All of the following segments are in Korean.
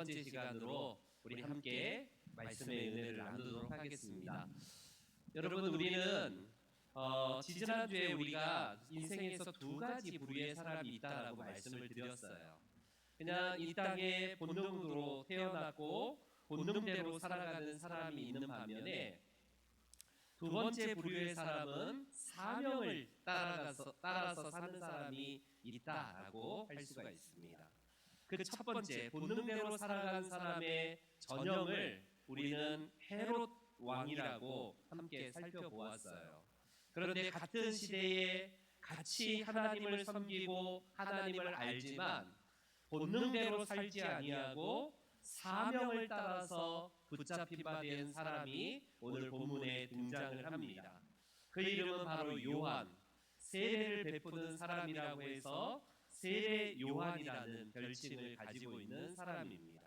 번째 시간으로 우리 함께 말씀의 은혜를 나누도록 하겠습니다. 여러분, 우리는 지지난주에 우리가 인생에서 두 가지 부류의 사람이 있다라고 말씀을 드렸어요. 그냥 이 땅에 본능으로 태어났고 본능대로 살아가는 사람이 있는 반면에 두 번째 부류의 사람은 사명을 따라서 사는 사람이 있다라고 할 수가 있습니다. 그 첫 번째 본능대로 살아가는 사람의 전형을 우리는 헤롯 왕이라고 함께 살펴보았어요. 그런데 같은 시대에 같이 하나님을 섬기고 하나님을 알지만 본능대로 살지 아니하고 사명을 따라서 붙잡힌 바 된 사람이 오늘 본문에 등장을 합니다. 그 이름은 바로 요한, 세례를 베푸는 사람이라고 해서 세례 요한이라는 별칭을 가지고 있는 사람입니다.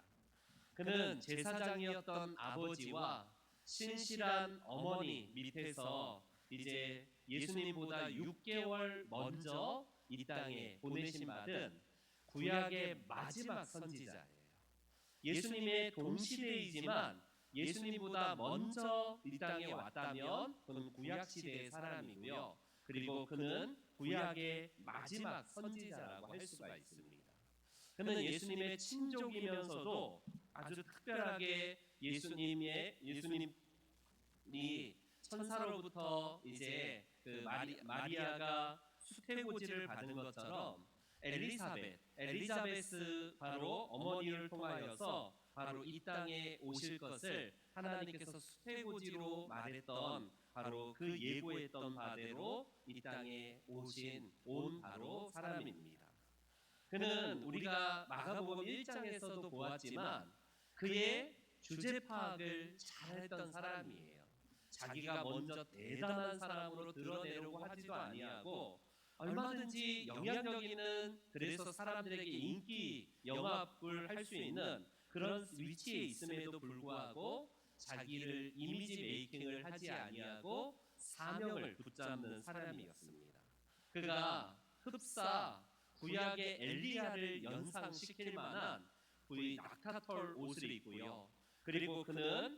그는 제사장이었던 아버지와 신실한 어머니 밑에서 이제 예수님보다 6개월 먼저 이 땅에 보내심 받은 구약의 마지막 선지자예요. 예수님의 동시대이지만 예수님보다 먼저 이 땅에 왔다면 그는 구약시대의 사람이고요. 그리고 그는 구약의 마지막 선지자라고 할 수가 있습니다. 그는 예수님의 친족이면서도 아주 특별하게 예수님이 천사로부터 이제 그 마리아가 수태고지를 받은 것처럼 엘리자베스 바로 어머니를 통하여서 바로 이 땅에 오실 것을 하나님께서 수태고지로 말했던 바로 그 예고했던 바대로 이 땅에 온 바로 사람입니다. 그는 우리가 마가복음 1장에서도 보았지만 그의 주제 파악을 잘했던 사람이에요. 자기가 먼저 대단한 사람으로 드러내려고 하지도 아니하고 얼마든지 영향력 있는, 그래서 사람들에게 인기 영합을 할 수 있는 그런 위치에 있음에도 불구하고 자기를 이미지 메이킹을 하지 아니하고 사명을 붙잡는 사람이었습니다. 그가 흡사 구약의 엘리야를 연상시킬 만한 낙타털 옷을 입고요. 그리고 그는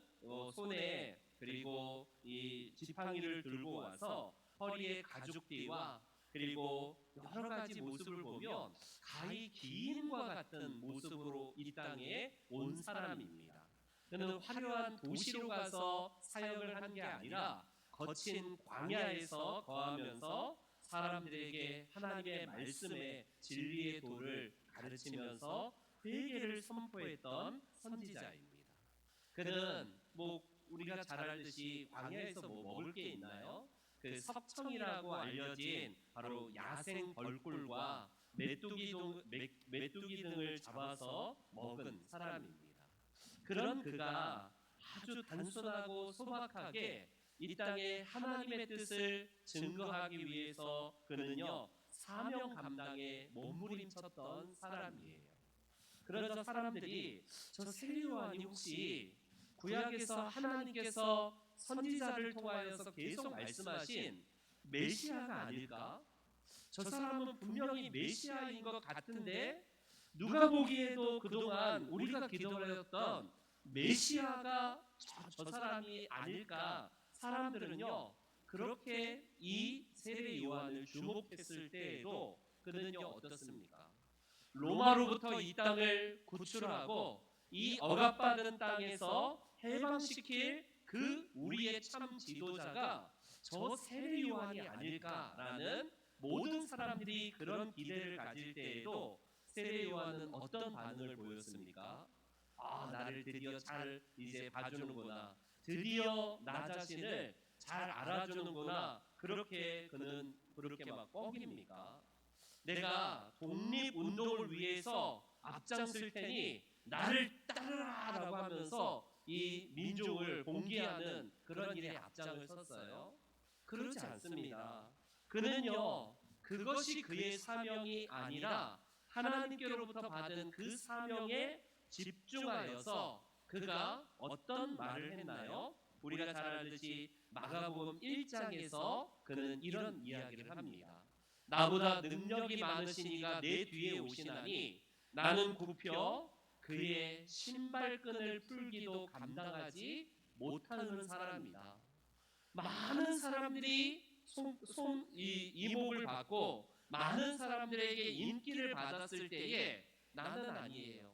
손에 그리고 이 지팡이를 들고 와서 허리에 가죽띠와 그리고 여러 가지 모습을 보면 가히 기인과 같은 모습으로 이 땅에 온 사람입니다. 그는 화려한 도시로 가서 사역을 한 게 아니라 거친 광야에서 거하면서 사람들에게 하나님의 말씀의 진리의 도를 가르치면서 회개를 선포했던 선지자입니다. 그는 우리가 잘 알듯이 광야에서 먹을 게 있나요? 그 석청이라고 알려진 바로 야생 벌꿀과 메뚜기 등을 잡아서 먹은 사람입니다. 그런 그가 아주 단순하고 소박하게 이 땅에 하나님의 뜻을 증거하기 위해서 그는요 사명 감당에 몸부림쳤던 사람이에요. 그러자 사람들이 저 세례 요한이 혹시 구약에서 하나님께서 선지자를 통하여서 계속 말씀하신 메시아가 아닐까? 저 사람은 분명히 메시아인 것 같은데 누가 보기에도 그동안 우리가 기도하였던 메시아가 저 사람이 아닐까? 사람들은요 그렇게 이 세례 요한을 주목했을 때에도 그는요 어떻습니까? 로마로부터 이 땅을 구출하고 이 억압받은 땅에서 해방시킬 그 우리의 참 지도자가 저 세례 요한이 아닐까라는 모든 사람들이 그런 기대를 가질 때에도 세례 요한은 어떤 반응을 보였습니까? 나를 드디어 잘 이제 봐주는구나. 드디어 나 자신을 잘 알아주는구나. 그렇게 그는 그렇게 막 뻐깁니까? 내가 독립운동을 위해서 앞장설 테니 나를 따르라라고 하면서 이 민족을 봉기하는 그런 일에 앞장을 섰어요. 그렇지 않습니다. 그는요 그것이 그의 사명이 아니라 하나님께로부터 받은 그 사명에 집중하여서 그가 어떤 말을 했나요? 우리가 잘 알듯이 마가복음 1장에서 그는 이런 이야기를 합니다. 나보다 능력이 많으신 이가 내 뒤에 오시나니 나는 굽혀 그의 신발끈을 풀기도 감당하지 못하는 사람이다. 많은 사람들이 이목을 받고 많은 사람들에게 인기를 받았을 때에 나는 아니에요,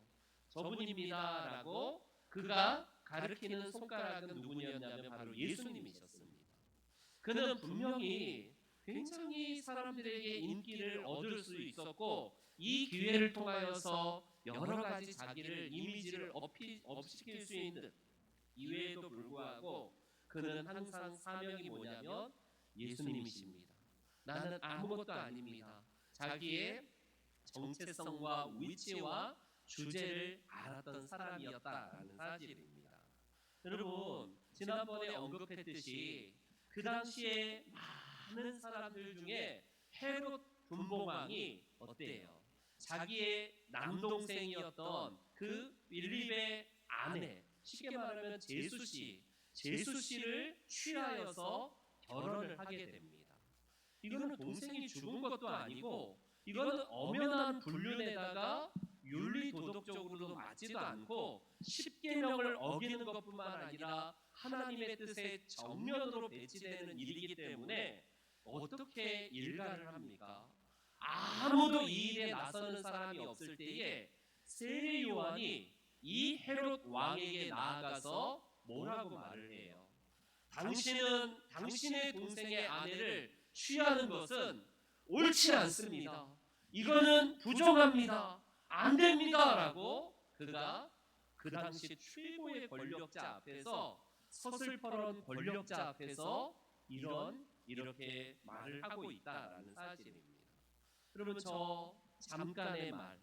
저분입니다라고 그가 가리키는 손가락은 누구였냐면 바로 예수님이셨습니다. 그는 분명히 굉장히 사람들에게 인기를 얻을 수 있었고 이 기회를 통하여서 여러 가지 자기를 이미지를 업시킬 수 있는 이외에도 불구하고 그는 항상 사명이 뭐냐면 예수님이십니다. 나는 아무것도 아닙니다. 자기의 정체성과 위치와 주제를 알았던 사람이었다라는 사실입니다. 여러분, 지난번에 언급했듯이 그 당시에 많은 사람들 중에 헤롯 분봉왕이 어때요? 자기의 남동생이었던 그 빌립의 아내, 쉽게 말하면 제수 씨를 취하여서 결혼을 하게 됩니다. 이거는 동생이 죽은 것도 아니고 이거는 엄연한 불륜에다가 윤리 도덕적으로도 맞지도 않고 십계명을 어기는 것뿐만 아니라 하나님의 뜻에 정면으로 배치되는 일이기 때문에 어떻게 일가를 합니까? 아무도 이 일에 나서는 사람이 없을 때에 세례 요한이 이 헤롯 왕에게 나아가서 뭐라고 말을 해요? 당신은 당신의 동생의 아내를 취하는 것은 옳지 않습니다. 이거는 부정합니다. 안 됩니다. 라고 그가 그 당시 최고의 권력자 앞에서, 서슬퍼런 권력자 앞에서 이렇게 말을 하고 있다라는 사실입니다. 여러분, 저 잠깐의 말,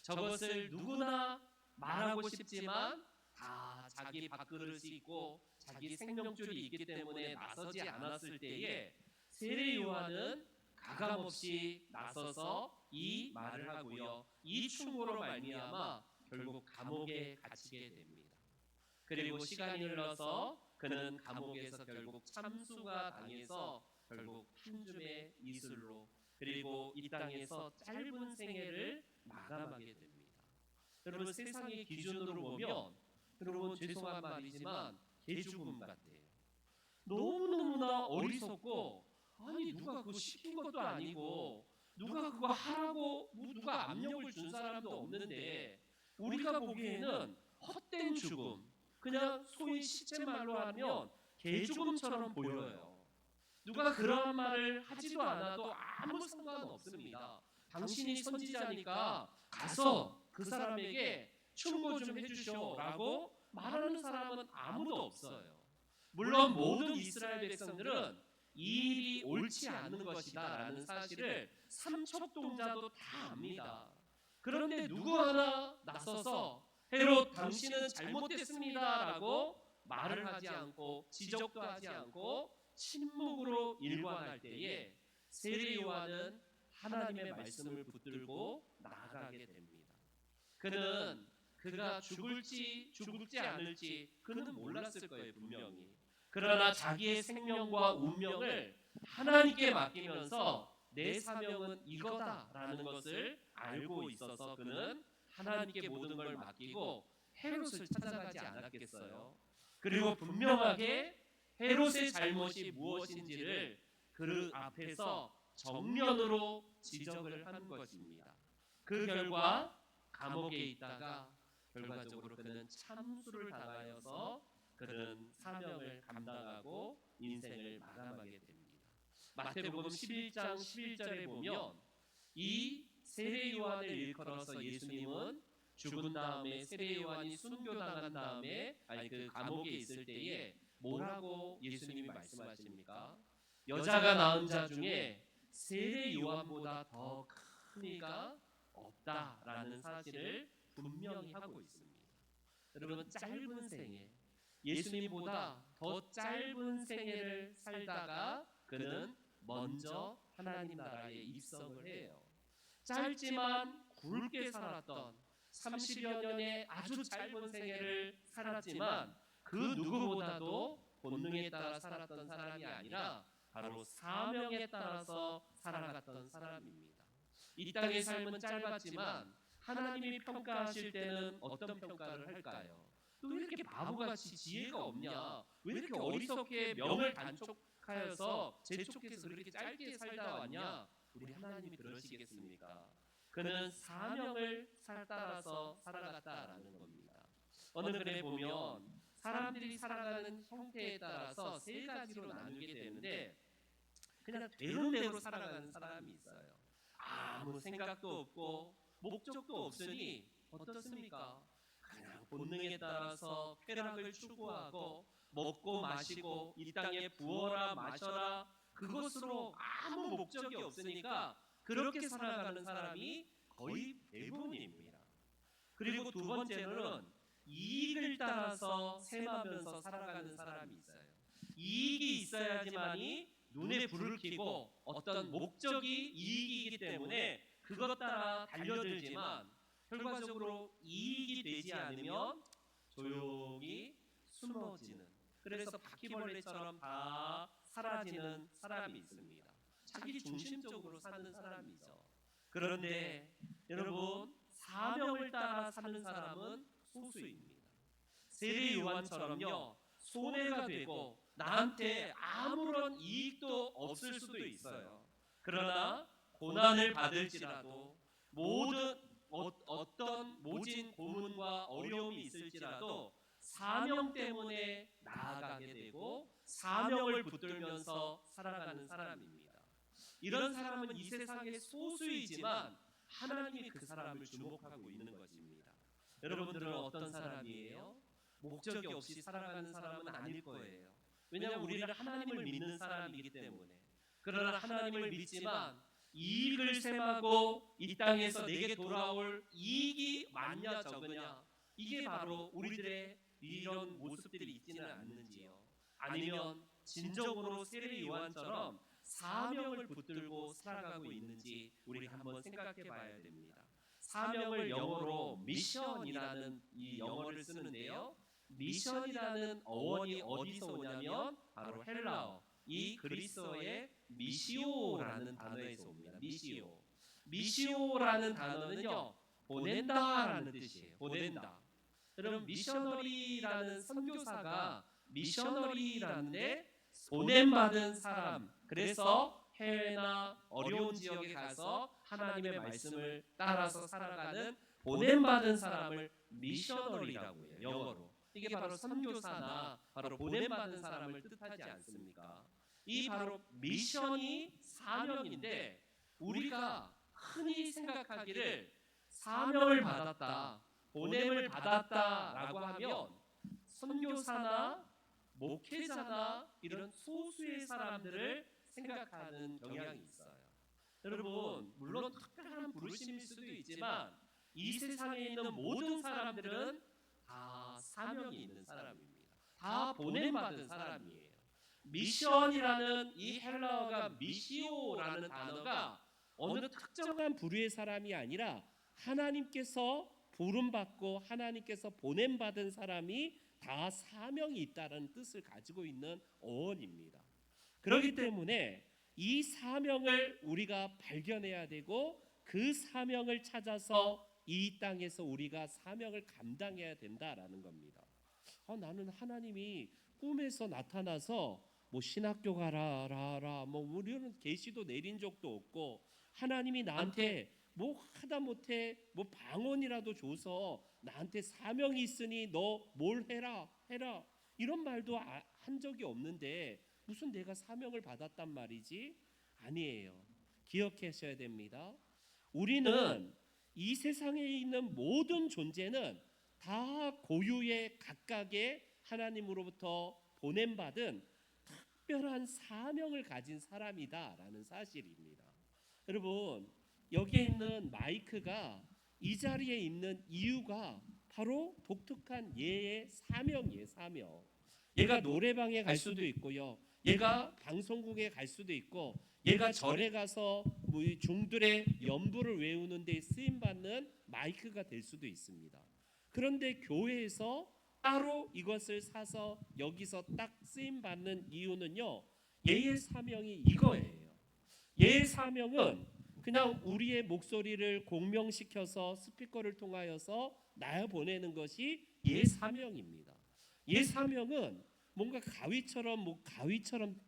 저것을 누구나 말하고 싶지만 다 자기 밥그릇이 있고 자기 생명줄이 있기 때문에 나서지 않았을 때에 세례 요한은 가감없이 나서서 이 말을 하고요, 이 충고로 말미암아 결국 감옥에 갇히게 됩니다. 그리고 시간이 흘러서 그는 감옥에서 결국 참수가 당해서 결국 한 줌의 이슬로, 그리고 이 땅에서 짧은 생애를 마감하게 됩니다. 여러분, 세상의 기준으로 보면 여러분, 죄송한 말이지만 개죽음 같아요. 너무너무나 어리석고, 아니 누가 그거 시킨 것도 아니고 누가 그거 하라고 누가 압력을 준 사람도 없는데 우리가 보기에는 헛된 죽음, 그냥 소위 시체말로 하면 개죽음처럼 보여요. 누가 그런 말을 하지도 않아도 아무 상관없습니다. 당신이 선지자니까 가서 그 사람에게 충고 좀 해주셔라고 말하는 사람은 아무도 없어요. 물론 모든 이스라엘 백성들은 이 일이 옳지 않은 것이다라는 사실을 삼척동자도 다 압니다. 그런데 누구 하나 나서서 헤롯 당신은 잘못됐습니다라고 말을 하지 않고 지적도 하지 않고 침묵으로 일관할 때에 세례 요한은 하나님의 말씀을 붙들고 나아가게 됩니다. 그는 그가 죽을지 않을지 그는 몰랐을 거예요, 분명히. 그러나 자기의 생명과 운명을 하나님께 맡기면서 내 사명은 이거다라는 것을 알고 있어서 그는 하나님께 모든 걸 맡기고 헤롯을 찾아가지 않았겠어요. 그리고 분명하게 헤롯의 잘못이 무엇인지를 그 앞에서 정면으로 지적을 한 것입니다. 그 결과 감옥에 있다가 결과적으로 그는 참수를 당하여서 그는 사명을 감당하고 인생을 마감하게 됩니다. 마태복음 11장 11절에 보면 이 세례 요한을 일컬어서 예수님은 죽은 다음에 세례 요한이 순교당한 다음에 그 감옥에 있을 때에 뭐라고 예수님이 말씀하십니까? 여자가 낳은 자 중에 세례 요한보다 더 큰 이가 없다라는 사실을 분명히 하고 있습니다. 여러분, 짧은 생애, 예수님보다 더 짧은 생애를 살다가 그는 먼저 하나님 나라에 입성을 해요. 짧지만 굵게 살았던 30여 년의 아주 짧은 생애를 살았지만 그 누구보다도 본능에 따라 살았던 사람이 아니라 바로 사명에 따라서 살아갔던 사람입니다. 이 땅의 삶은 짧았지만 하나님이 평가하실 때는 어떤 평가를 할까요? 또 왜 이렇게 바보같이 지혜가 없냐? 왜 이렇게 어리석게 명을 단촉하여서 재촉해서 그렇게 짧게 살다 왔냐? 우리 하나님이 그러시겠습니까? 그는 사명을 따라서 살아갔다라는 겁니다. 어느 글에 보면 사람들이 살아가는 형태에 따라서 세 가지로 나누게 되는데, 그냥 되는 대로 살아가는 사람이 있어요. 아무 생각도 없고 목적도 없으니 어떻습니까? 그냥 본능에 따라서 쾌락을 추구하고 먹고 마시고 이 땅에 부어라 마셔라, 그것으로 아무 목적이 없으니까 그렇게 살아가는 사람이 거의 대부분입니다. 그리고 두 번째는 이익을 따라서 셈하면서 살아가는 사람이 있어요. 이익이 있어야지만이 눈에 불을 켜고 어떤 목적이 이익이기 때문에 그것 따라 달려들지만 결과적으로 이익이 되지 않으면 조용히 숨어지는, 그래서 바퀴벌레처럼 다 사라지는 사람이 있습니다. 자기 중심적으로 사는 사람이죠. 그런데 여러분, 사명을 따라 사는 사람은 소수입니다. 세례 요한처럼요, 손해가 되고 나한테 아무런 이익도 없을 수도 있어요. 그러나 고난을 받을지라도, 어떤 모진 고문과 어려움이 있을지라도 사명 때문에 나아가게 되고 사명을 붙들면서 살아가는 사람입니다. 이런 사람은 이 세상의 소수이지만 하나님이 그 사람을 주목하고 있는 것입니다. 여러분들은 어떤 사람이에요? 목적이 없이 살아가는 사람은 아닐 거예요. 왜냐하면 우리는 하나님을 믿는 사람이기 때문에. 그러나 하나님을 믿지만 이익을 셈하고 이 땅에서 내게 돌아올 이익이 많냐 적으냐, 이게 바로 우리들의 이런 모습들이 있지는 않는지요? 아니면 진정으로 세례 요한처럼 사명을 붙들고 살아가고 있는지 우리가 한번 생각해 봐야 됩니다. 사명을 영어로 미션이라는 이 영어를 쓰는데요, 미션이라는 어원이 어디서 오냐면 바로 헬라어, 이 그리스어의 미시오라는 단어에서 옵니다. 미시오라는 단어는요, 보낸다라는 뜻이에요. 보낸다. 여러분, 미셔너리라는 선교사가 미셔너리라는데 보냄받은 사람, 그래서 해외나 어려운 지역에 가서 하나님의 말씀을 따라서 살아가는 보냄받은 사람을 미셔너리라고 해요, 영어로. 이게 바로 선교사나 바로 보냄받은 사람을 뜻하지 않습니까? 이 바로 미션이 사명인데, 우리가 흔히 생각하기를 사명을 받았다, 보냄을 받았다라고 하면 선교사나 목회자나 이런 소수의 사람들을 생각하는 경향이 있어요. 여러분, 물론 특별한 부르심일 수도 있지만 이 세상에 있는 모든 사람들은 다 사명이 있는 사람입니다. 다 보냄받은 사람이에요. 미션이라는 이 헬라어가 미시오라는 단어가 어느 특정한 부류의 사람이 아니라 하나님께서 부름받고 하나님께서 보냄받은 사람이 다 사명이 있다는 뜻을 가지고 있는 어원입니다. 그렇기 때문에 이 사명을 우리가 발견해야 되고 그 사명을 찾아서 이 땅에서 우리가 사명을 감당해야 된다라는 겁니다. 나는 하나님이 꿈에서 나타나서 뭐 신학교 가라 뭐 우리는 계시도 내린 적도 없고, 하나님이 나한테 뭐 하다못해 뭐 방언이라도 줘서 나한테 사명이 있으니 너 뭘 해라 이런 말도 한 적이 없는데 무슨 내가 사명을 받았단 말이지? 아니에요. 기억하셔야 됩니다. 우리는 이 세상에 있는 모든 존재는 다 고유의 각각의 하나님으로부터 보냄받은 특별한 사명을 가진 사람이다라는 사실입니다. 여러분, 여기에 있는 마이크가 이 자리에 있는 이유가 바로 독특한 얘의 사명이에요. 사명. 얘가 노래방에 갈 수도 있고요, 얘가 방송국에 갈 수도 있고, 얘가 절에 가서 중들의 연부를 외우는 데 쓰임받는 마이크가 될 수도 있습니다. 그런데 교회에서 따로 이것을 사서 여기서 딱 쓰임받는 이유는요, 얘의 사명이 이거예요. 얘의 사명은 그냥 우리의 목소리를 공명시켜서 스피커를 통하여서 나 보내는 것이 예사명입니다. 예사명은 뭔가 가위처럼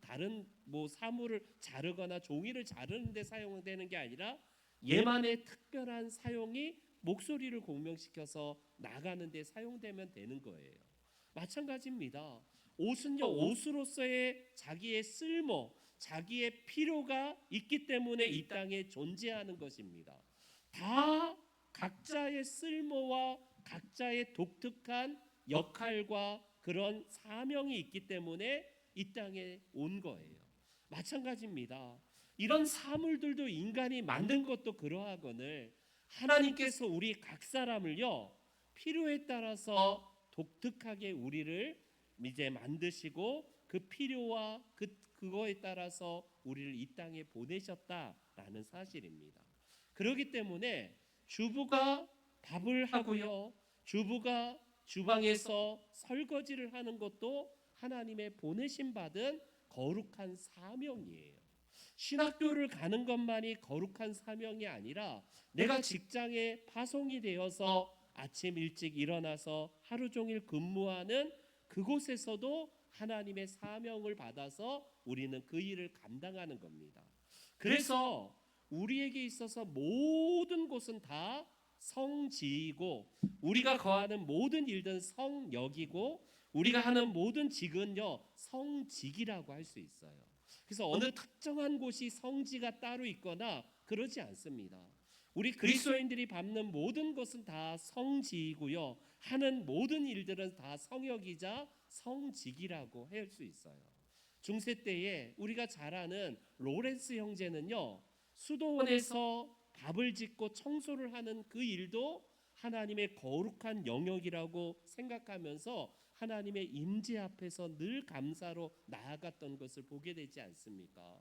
다른 사물을 자르거나 종이를 자르는 데 사용되는 게 아니라 예만의 특별한 사용이 목소리를 공명시켜서 나가는 데 사용되면 되는 거예요. 마찬가지입니다. 옷은요, 옷으로서의 자기의 쓸모, 자기의 필요가 있기 때문에 이 땅에 존재하는 것입니다. 다 각자의 쓸모와 각자의 독특한 역할과 그런 사명이 있기 때문에 이 땅에 온 거예요. 마찬가지입니다. 이런 사물들도 인간이 만든 것도 그러하거늘 하나님께서 우리 각 사람을요, 필요에 따라서 독특하게 우리를 이제 만드시고 그 필요와 그거에 따라서 우리를 이 땅에 보내셨다라는 사실입니다. 그렇기 때문에 주부가 밥을 하고요, 주부가 주방에서 설거지를 하는 것도 하나님의 보내심 받은 거룩한 사명이에요. 신학교를 가는 것만이 거룩한 사명이 아니라 내가 직장에 파송이 되어서 아침 일찍 일어나서 하루 종일 근무하는 그곳에서도 하나님의 사명을 받아서 우리는 그 일을 감당하는 겁니다. 그래서 우리에게 있어서 모든 곳은 다 성지이고 우리가 거하는 모든 일들은 성역이고 우리가 하는 모든 직은요 성직이라고 할 수 있어요. 그래서 어느 특정한 곳이 성지가 따로 있거나 그러지 않습니다. 우리 그리스도인들이 밟는 모든 것은 다 성지이고요, 하는 모든 일들은 다 성역이자 성직이라고 할 수 있어요. 중세 때에 우리가 잘 아는 로렌스 형제는요, 수도원에서 밥을 짓고 청소를 하는 그 일도 하나님의 거룩한 영역이라고 생각하면서 하나님의 임재 앞에서 늘 감사로 나아갔던 것을 보게 되지 않습니까?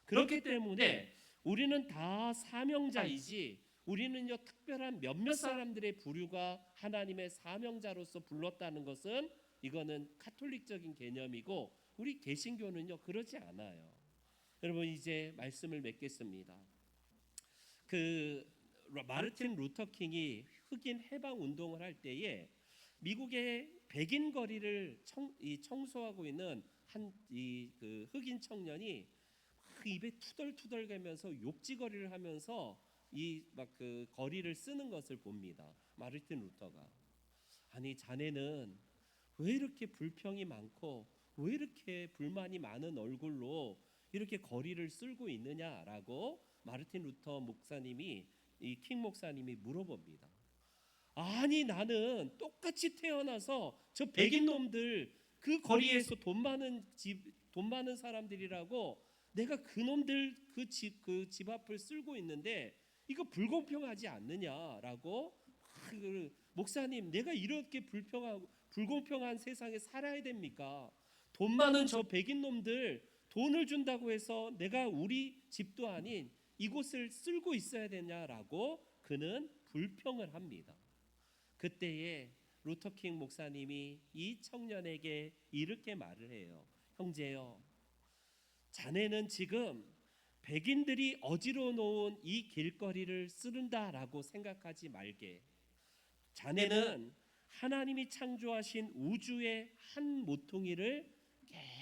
그렇기 때문에 우리는 다 사명자이지, 우리는요 특별한 몇몇 사람들의 부류가 하나님의 사명자로서 불렀다는 것은 이거는 카톨릭적인 개념이고 우리 개신교는요 그러지 않아요. 여러분 이제 말씀을 맺겠습니다. 마르틴 루터 킹이 흑인 해방 운동을 할 때에 미국의 백인 거리를 청소하고 있는 그 흑인 청년이 입에 투덜투덜대면서 욕지거리를 하면서 그 거리를 쓰는 것을 봅니다. 마르틴 루터가 아니 자네는 왜 이렇게 불평이 많고 왜 이렇게 불만이 많은 얼굴로 이렇게 거리를 쓸고 있느냐라고 마르틴 루터 목사님이 킹 목사님이 물어봅니다. 아니 나는 똑같이 태어나서 저 백인 놈들 그 거리에서 돈 많은 사람들이라고 내가 그 놈들 그 집 앞을 쓸고 있는데 이거 불공평하지 않느냐라고 목사님 내가 이렇게 불공평한 세상에 살아야 됩니까? 돈 많은 저 백인 놈들 돈을 준다고 해서 내가 우리 집도 아닌 이곳을 쓸고 있어야 되냐라고 그는 불평을 합니다. 그때에 루터킹 목사님이 이 청년에게 이렇게 말을 해요. 형제요, 자네는 지금 백인들이 어지러워 놓은 이 길거리를 쓰른다라고 생각하지 말게. 자네는 하나님이 창조하신 우주의 한 모퉁이를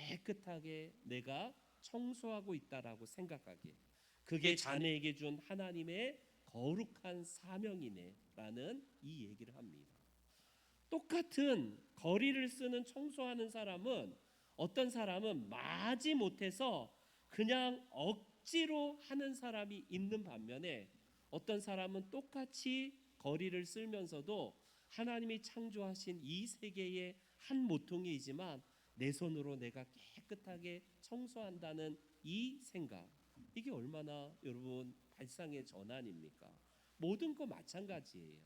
깨끗하게 내가 청소하고 있다라고 생각하게. 그게 자네에게 준 하나님의 거룩한 사명이네라는 이 얘기를 합니다. 똑같은 거리를 쓰는 청소하는 사람은 어떤 사람은 마지 못해서 그냥 억지로 하는 사람이 있는 반면에 어떤 사람은 똑같이 거리를 쓸면서도 하나님이 창조하신 이 세계의 한 모퉁이이지만 내 손으로 내가 깨끗하게 청소한다는 이 생각, 이게 얼마나 여러분 발상의 전환입니까? 모든 거 마찬가지예요.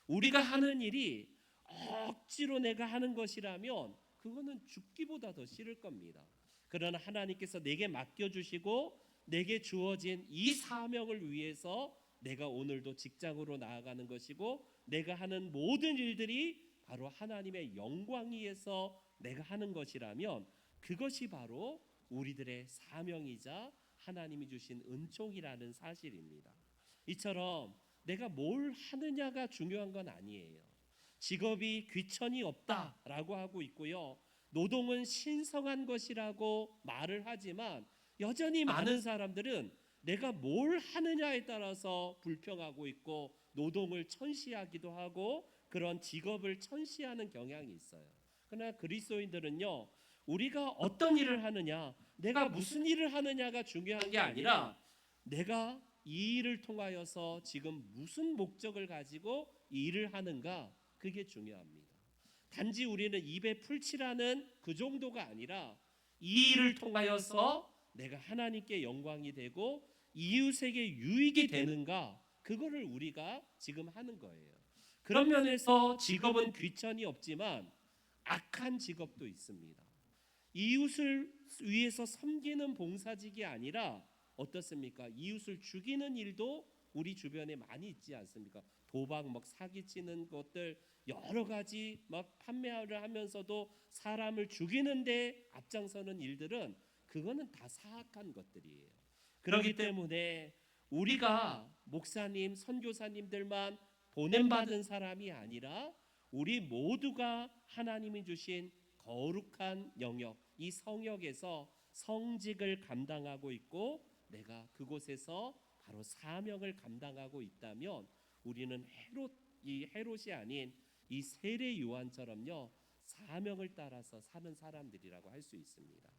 우리가 하는 일이 억지로 내가 하는 것이라면 그거는 죽기보다 더 싫을 겁니다. 그러나 하나님께서 내게 맡겨주시고 내게 주어진 이 사명을 위해서 내가 오늘도 직장으로 나아가는 것이고 내가 하는 모든 일들이 바로 하나님의 영광 위해서 내가 하는 것이라면 그것이 바로 우리들의 사명이자 하나님이 주신 은총이라는 사실입니다. 이처럼 내가 뭘 하느냐가 중요한 건 아니에요. 직업이 귀천이 없다라고 하고 있고요. 노동은 신성한 것이라고 말을 하지만 여전히 많은 사람들은 내가 뭘 하느냐에 따라서 불평하고 있고 노동을 천시하기도 하고 그런 직업을 천시하는 경향이 있어요. 그러나 그리스도인들은요, 우리가 어떤 일을 하느냐, 내가 무슨 일을 하느냐가 중요한 게 아니라 내가 이 일을 통하여서 지금 무슨 목적을 가지고 이 일을 하는가, 그게 중요합니다. 단지 우리는 입에 풀칠하는 그 정도가 아니라 이 일을 통하여서 내가 하나님께 영광이 되고 이웃에게 유익이 되는가, 그거를 우리가 지금 하는 거예요. 그런 면에서 직업은 귀천이 없지만 악한 직업도 있습니다. 이웃을 위해서 섬기는 봉사직이 아니라 어떻습니까? 이웃을 죽이는 일도 우리 주변에 많이 있지 않습니까? 도박, 막 사기치는 것들 여러 가지 막 판매를 하면서도 사람을 죽이는데 앞장서는 일들은 그거는 다 사악한 것들이에요. 그렇기 때문에 우리가 목사님, 선교사님들만 보냄받은 사람이 아니라 우리 모두가 하나님이 주신 거룩한 영역, 이 성역에서 성직을 감당하고 있고 내가 그곳에서 바로 사명을 감당하고 있다면 우리는 헤롯이 아닌 이 세례 요한처럼요, 사명을 따라서 사는 사람들이라고 할 수 있습니다.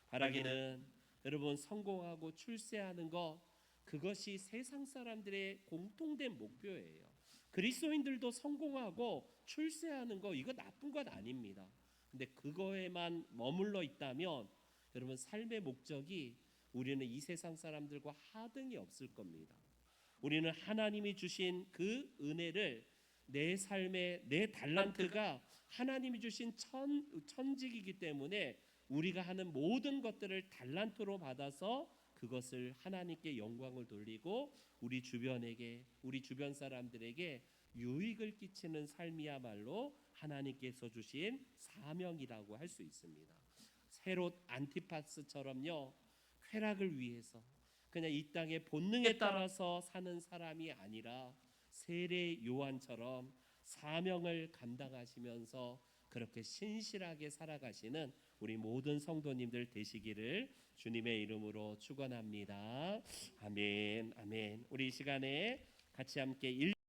바라기는 여러분, 성공하고 출세하는 것, 그것이 세상 사람들의 공통된 목표예요. 그리스도인들도 성공하고 출세하는 거, 이거 나쁜 건 아닙니다. 근데 그거에만 머물러 있다면 여러분, 삶의 목적이, 우리는 이 세상 사람들과 하등이 없을 겁니다. 우리는 하나님이 주신 그 은혜를, 내 삶의 내 달란트가 하나님이 주신 천직이기 때문에 우리가 하는 모든 것들을 달란트로 받아서 그것을 하나님께 영광을 돌리고 우리 주변에게, 우리 주변 사람들에게 유익을 끼치는 삶이야말로 하나님께서 주신 사명이라고 할 수 있습니다. 헤롯 안티파스처럼요, 쾌락을 위해서 그냥 이 땅의 본능에 따라서 사는 사람이 아니라 세례 요한처럼 사명을 감당하시면서 그렇게 신실하게 살아가시는 우리 모든 성도님들 되시기를 주님의 이름으로 축원합니다. 아멘, 아멘. 우리 이 시간에 같이 함께